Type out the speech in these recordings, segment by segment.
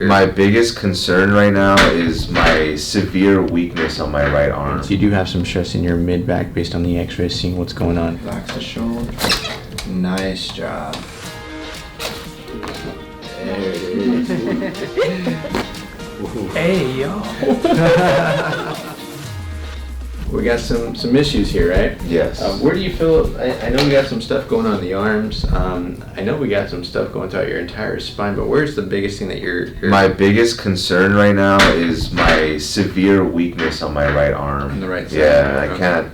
My biggest concern right now is my severe weakness on my right arm. So you do have some stress in your mid-back based on the x-rays, seeing what's going on. Relax the shoulder. Nice job. There it is. Hey, yo. We got some issues here, right? Yes. Where do you feel? I know we got some stuff going on the arms. I know we got some stuff going throughout your entire spine, but where's the biggest thing that you're My biggest concern right now is my severe weakness on my right arm. on the right side? Yeah, Okay. I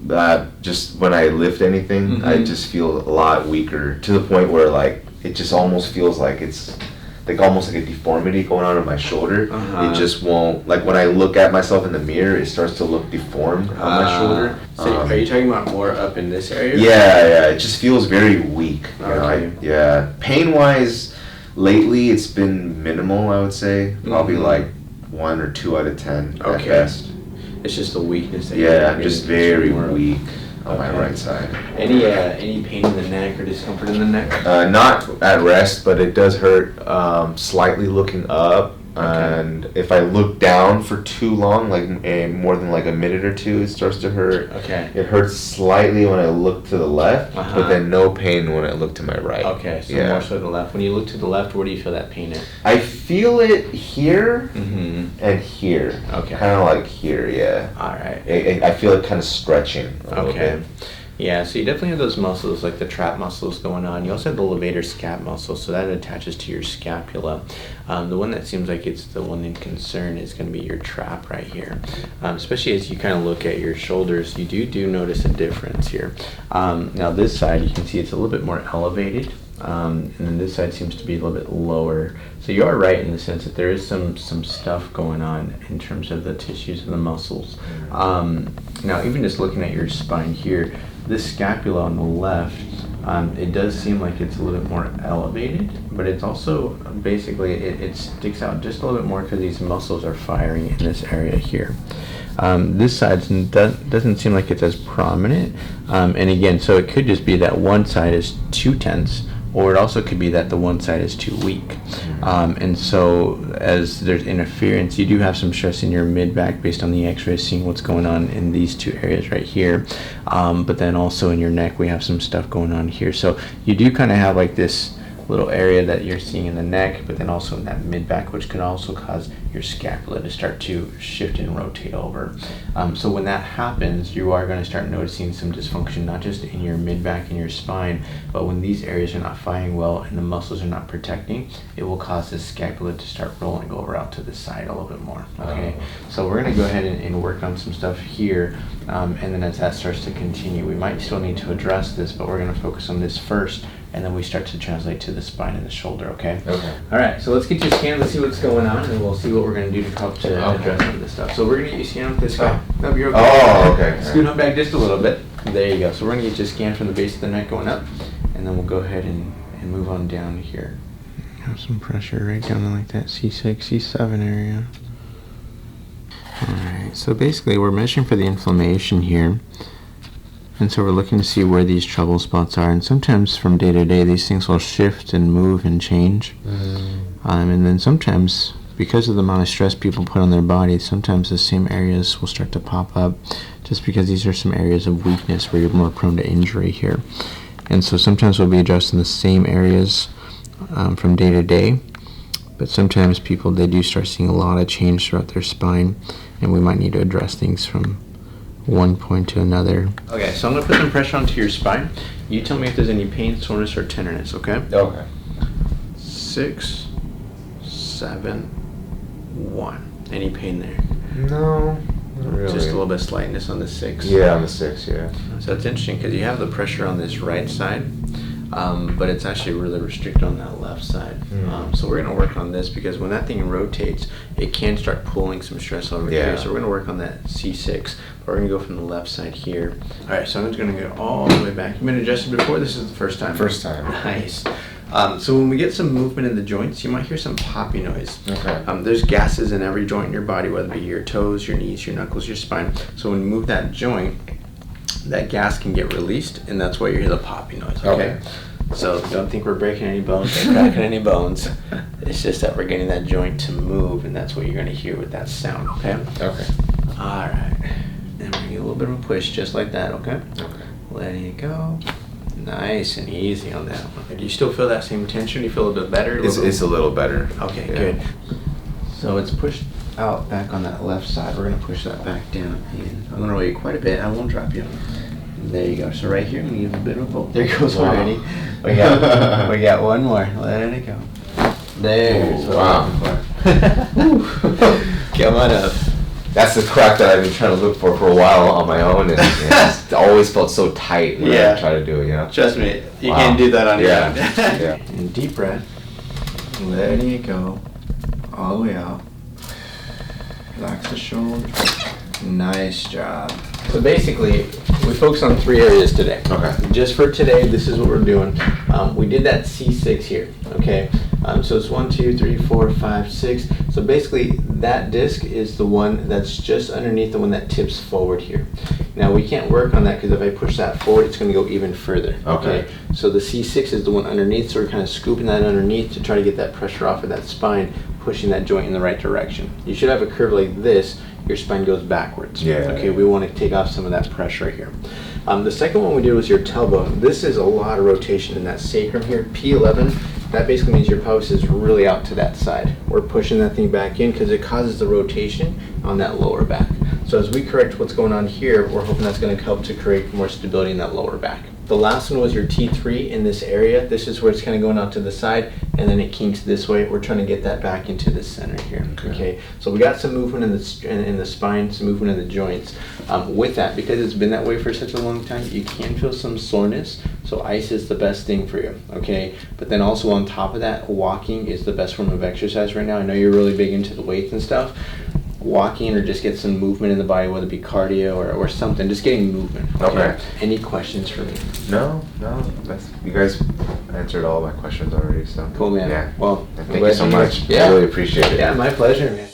can't. Just when I lift anything, I just feel a lot weaker to the point where like it just almost feels like it's like almost like a deformity going on in my shoulder. It just won't, like when I look at myself in the mirror, it starts to look deformed on my shoulder. So are you talking about more up in this area? Yeah, it just feels very weak. You know, Okay. pain wise, lately it's been minimal. I would say probably like 1 or 2 out of 10 at best. It's just the weakness that I'm just very more weak on my right side. Any pain in the neck or discomfort in the neck? Not at rest, but it does hurt slightly looking up. And if I look down for too long, like more than like a minute or two, it starts to hurt. Okay. It hurts slightly when I look to the left, but then no pain when I look to my right. Okay, so more so to the left. When you look to the left, where do you feel that pain at? I feel it here and here. Okay. Kind of like here, yeah. All right. I feel it kind of stretching a little bit. Yeah, so you definitely have those muscles, like the trap muscles going on. You also have the levator scap muscle, so that attaches to your scapula. The one that seems like it's the one in concern is going to be your trap right here. Especially as you kind of look at your shoulders, you do notice a difference here. Now this side, you can see it's a little bit more elevated. And then this side seems to be a little bit lower. So you are right in the sense that there is some stuff going on in terms of the tissues and the muscles. Now even just looking at your spine here, this scapula on the left, it does seem like it's a little bit more elevated, but it's also basically, it sticks out just a little bit more because these muscles are firing in this area here. This side doesn't seem like it's as prominent, and again, so it could just be that one side is too tense, or it also could be that the one side is too weak. And so as there's interference, you do have some stress in your mid-back based on the x-rays, seeing what's going on in these two areas right here. But then also in your neck, we have some stuff going on here. So you do kind of have like this little area that you're seeing in the neck, but then also in that mid-back, which could also cause your scapula to start to shift and rotate over. So when that happens, you are going to start noticing some dysfunction, not just in your mid-back and your spine, but when these areas are not firing well and the muscles are not protecting, it will cause the scapula to start rolling over out to the side a little bit more. Okay, so we're going to go ahead and work on some stuff here, and then as that starts to continue, we might still need to address this, but we're going to focus on this first, and then we start to translate to the spine and the shoulder, okay? Okay. All right, so let's get you scanned, let's see what's going on, and we'll see what we're going to do to help to address some of this stuff. So we're going to get you scanned with this guy. No, you're okay. Oh, okay. Scoot on back just a little bit. There you go. So we're going to get you scanned from the base of the neck going up, and then we'll go ahead and move on down here. Have some pressure right down in like that C6, C7 area. Alright, so basically we're measuring for the inflammation here. And so we're looking to see where these trouble spots are, and sometimes from day to day these things will shift and move and change. And then sometimes, because of the amount of stress people put on their body, sometimes the same areas will start to pop up, just because these are some areas of weakness where you're more prone to injury here. And so sometimes we'll be addressing the same areas from day to day, but sometimes people, they do start seeing a lot of change throughout their spine, and we might need to address things from one point to another. Okay, so I'm going to put some pressure onto your spine. You tell me if there's any pain, soreness, or tenderness, okay? Okay. 6, 7, 1. Any pain there? No, not really. Just a little bit of slightness on the 6. Yeah, on the 6, yeah. So it's interesting because you have the pressure on this right side, but it's actually really restricted on that left side. So we're going to work on this because when that thing rotates, it can start pulling some stress over here. So we're going to work on that C6. We're going to go from the left side here. All right, so I'm just going to go all the way back. You've been adjusted before? This is the first time? First time. Nice. So when we get some movement in the joints, you might hear some poppy noise. Okay. There's gases in every joint in your body, whether it be your toes, your knees, your knuckles, your spine. So when you move that joint, that gas can get released, and that's why you hear the poppy noise, okay? So don't think we're breaking any bones or cracking any bones. It's just that we're getting that joint to move, and that's what you're going to hear with that sound, okay? Okay. All right. And we're going to get a little bit of a push just like that, okay? Okay. Letting it go. Nice and easy on that one. Do you still feel that same tension? Do you feel a little bit better? It's a little better. Okay, Yeah. good. So it's pushed out back on that left side. We're going to push that back down. And I'm going to roll you quite a bit. I won't drop you. There you go. So right here, I'm going to give a bit of a pull. There goes Wow. already. We got one more. Let it go. There's Oh, wow. Come on up. That's the crack that I've been trying to look for a while on my own, and it's always felt so tight when I try to do it, you know? Trust me, you Wow. can't do that on your Yeah. own. Yeah. And deep breath. Letting it go. All the way out. Relax the shoulders. Nice job. So basically, we focus on 3 areas today. Okay. Just for today, this is what we're doing. We did that C6 here, okay? So it's 1, 2, 3, 4, 5, 6. So basically, that disc is the one that's just underneath the one that tips forward here. Now, we can't work on that because if I push that forward, it's going to go even further. Okay. So the C6 is the one underneath, so we're kind of scooping that underneath to try to get that pressure off of that spine, pushing that joint in the right direction. You should have a curve like this. Your spine goes backwards. Yeah. Okay, we want to take off some of that pressure right here. The second one we did was your tailbone. This is a lot of rotation in that sacrum here, P11. That basically means your pelvis is really out to that side. We're pushing that thing back in because it causes the rotation on that lower back. So as we correct what's going on here, we're hoping that's going to help to create more stability in that lower back. The last one was your T3 in this area. This is where it's kind of going out to the side, and then it kinks this way. We're trying to get that back into the center here. Okay. So we got some movement in the spine, some movement in the joints. With that, because it's been that way for such a long time, you can feel some soreness. So ice is the best thing for you. Okay. But then also on top of that, walking is the best form of exercise right now. I know you're really big into the weights and stuff. Walking or just get some movement in the body, whether it be cardio or something, just getting movement. Okay. Any questions for me? No, you guys answered all my questions already, so. Cool, man. Yeah. Well, Thank you so much. Yeah. I really appreciate it. Yeah, my pleasure, man.